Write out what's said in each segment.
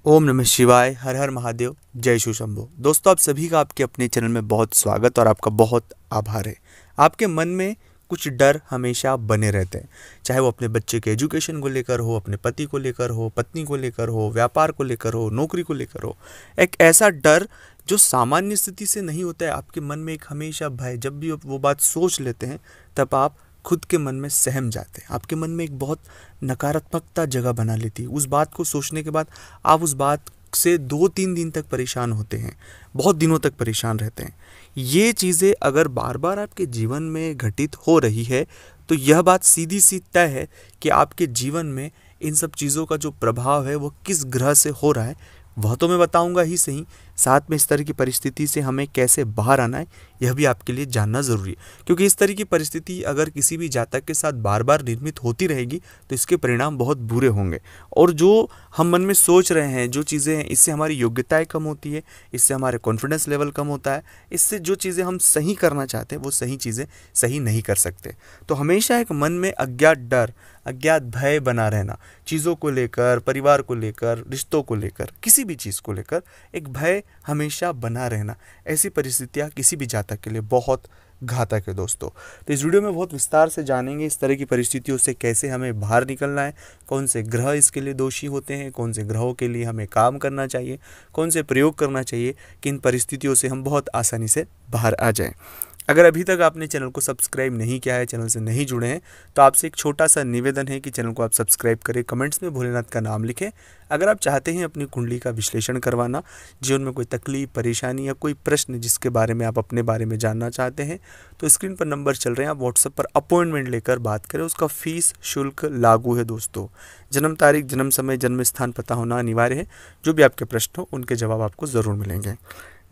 ओम नमः शिवाय, हर हर महादेव, जय शिव शंभो। दोस्तों, आप सभी का आपके अपने चैनल में बहुत स्वागत और आपका बहुत आभार है। आपके मन में कुछ डर हमेशा बने रहते हैं, चाहे वो अपने बच्चे के एजुकेशन को लेकर हो, अपने पति को लेकर हो, पत्नी को लेकर हो, व्यापार को लेकर हो, नौकरी को लेकर हो। एक ऐसा डर जो सामान्य स्थिति से नहीं होता है, आपके मन में एक हमेशा भय, जब भी आप वो बात सोच लेते हैं तब आप खुद के मन में सहम जाते हैं। आपके मन में एक बहुत नकारात्मकता जगह बना लेती है। उस बात को सोचने के बाद आप उस बात से 2-3 दिन तक परेशान होते हैं, बहुत दिनों तक परेशान रहते हैं। ये चीज़ें अगर बार बार आपके जीवन में घटित हो रही है तो यह बात सीधी सी तय है कि आपके जीवन में इन सब चीज़ों का जो प्रभाव है वो किस ग्रह से हो रहा है वह तो मैं बताऊंगा ही सही, साथ में इस तरह की परिस्थिति से हमें कैसे बाहर आना है यह भी आपके लिए जानना ज़रूरी है। क्योंकि इस तरह की परिस्थिति अगर किसी भी जातक के साथ बार बार निर्मित होती रहेगी तो इसके परिणाम बहुत बुरे होंगे। और जो हम मन में सोच रहे हैं, जो चीज़ें हैं, इससे हमारी योग्यताएं कम होती है, इससे हमारे कॉन्फिडेंस लेवल कम होता है, इससे जो चीज़ें हम सही करना चाहते हैं वो सही चीज़ें सही नहीं कर सकते। तो हमेशा एक मन में अज्ञात डर, अज्ञात भय बना रहना, चीज़ों को लेकर, परिवार को लेकर, रिश्तों को लेकर, किसी भी चीज़ को लेकर एक भय हमेशा बना रहना, ऐसी परिस्थितियाँ किसी भी जातक के लिए बहुत घातक है दोस्तों। तो इस वीडियो में बहुत विस्तार से जानेंगे इस तरह की परिस्थितियों से कैसे हमें बाहर निकलना है, कौन से ग्रह इसके लिए दोषी होते हैं, कौन से ग्रहों के लिए हमें काम करना चाहिए, कौन से प्रयोग करना चाहिए कि इन परिस्थितियों से हम बहुत आसानी से बाहर आ जाएं। अगर अभी तक आपने चैनल को सब्सक्राइब नहीं किया है, चैनल से नहीं जुड़े हैं, तो आपसे एक छोटा सा निवेदन है कि चैनल को आप सब्सक्राइब करें, कमेंट्स में भोलेनाथ का नाम लिखें। अगर आप चाहते हैं अपनी कुंडली का विश्लेषण करवाना, जीवन में कोई तकलीफ, परेशानी या कोई प्रश्न जिसके बारे में आप अपने बारे में जानना चाहते हैं, तो स्क्रीन पर नंबर चल रहे हैं, आप व्हाट्सएप पर अपॉइंटमेंट लेकर बात करें। उसका फीस शुल्क लागू है दोस्तों। जन्म तारीख, जन्म समय, जन्म स्थान पता होना अनिवार्य है। जो भी आपके प्रश्न हो उनके जवाब आपको ज़रूर मिलेंगे।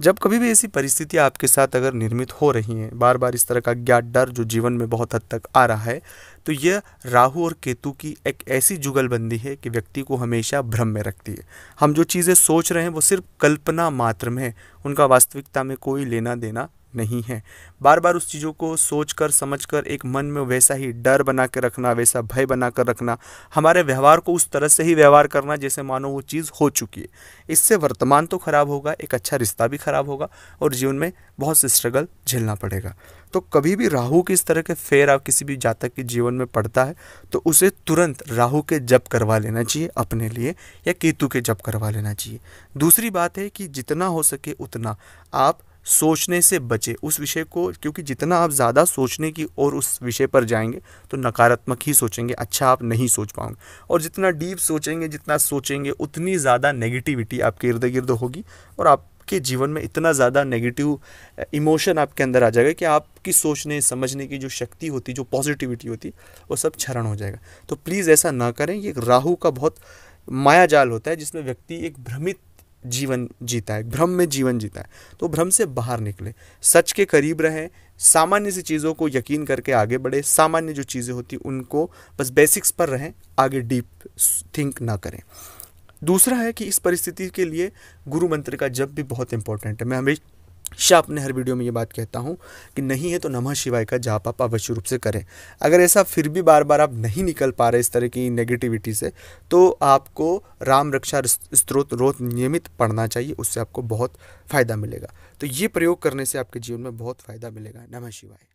जब कभी भी ऐसी परिस्थितियाँ आपके साथ अगर निर्मित हो रही हैं, बार बार इस तरह का अज्ञात डर जो जीवन में बहुत हद तक आ रहा है, तो यह राहु और केतु की एक ऐसी जुगलबंदी है कि व्यक्ति को हमेशा भ्रम में रखती है। हम जो चीज़ें सोच रहे हैं वो सिर्फ कल्पना मात्र में है, उनका वास्तविकता में कोई लेना देना नहीं है। बार बार उस चीज़ों को सोचकर समझकर एक मन में वैसा ही डर बना के रखना, वैसा भय बना कर रखना, हमारे व्यवहार को उस तरह से ही व्यवहार करना जैसे मानो वो चीज़ हो चुकी है। इससे वर्तमान तो खराब होगा, एक अच्छा रिश्ता भी खराब होगा और जीवन में बहुत से स्ट्रगल झेलना पड़ेगा। तो कभी भी राहु की इस तरह के फेर आप किसी भी जातक के जीवन में पड़ता है तो उसे तुरंत राहु के जप करवा लेना चाहिए अपने लिए, या केतु के जप करवा लेना चाहिए। दूसरी बात है कि जितना हो सके उतना आप सोचने से बचे उस विषय को, क्योंकि जितना आप ज़्यादा सोचने की और उस विषय पर जाएंगे तो नकारात्मक ही सोचेंगे, अच्छा आप नहीं सोच पाओगे। और जितना डीप सोचेंगे, जितना सोचेंगे, उतनी ज़्यादा नेगेटिविटी आपके इर्द गिर्द होगी और आपके जीवन में इतना ज़्यादा नेगेटिव इमोशन आपके अंदर आ जाएगा कि आपकी सोचने समझने की जो शक्ति होती, जो पॉजिटिविटी होती, वो सब क्षरण हो जाएगा। तो प्लीज़ ऐसा ना करें। ये राहु का बहुत माया जाल होता है जिसमें व्यक्ति एक भ्रमित जीवन जीता है, भ्रम में जीवन जीता है। तो भ्रम से बाहर निकले, सच के करीब रहें, सामान्य सी चीज़ों को यकीन करके आगे बढ़े। सामान्य जो चीज़ें होती उनको बस बेसिक्स पर रहें, आगे डीप थिंक ना करें। दूसरा है कि इस परिस्थिति के लिए गुरु मंत्र का जप भी बहुत इंपॉर्टेंट है। मैं हमेशा अपने हर वीडियो में ये बात कहता हूँ कि नहीं है तो नमः शिवाय का जाप आप अवश्य रूप से करें। अगर ऐसा फिर भी बार बार आप नहीं निकल पा रहे इस तरह की नेगेटिविटी से, तो आपको राम रक्षा स्तोत्र रोज नियमित पढ़ना चाहिए, उससे आपको बहुत फ़ायदा मिलेगा। तो ये प्रयोग करने से आपके जीवन में बहुत फ़ायदा मिलेगा। नमः शिवाय।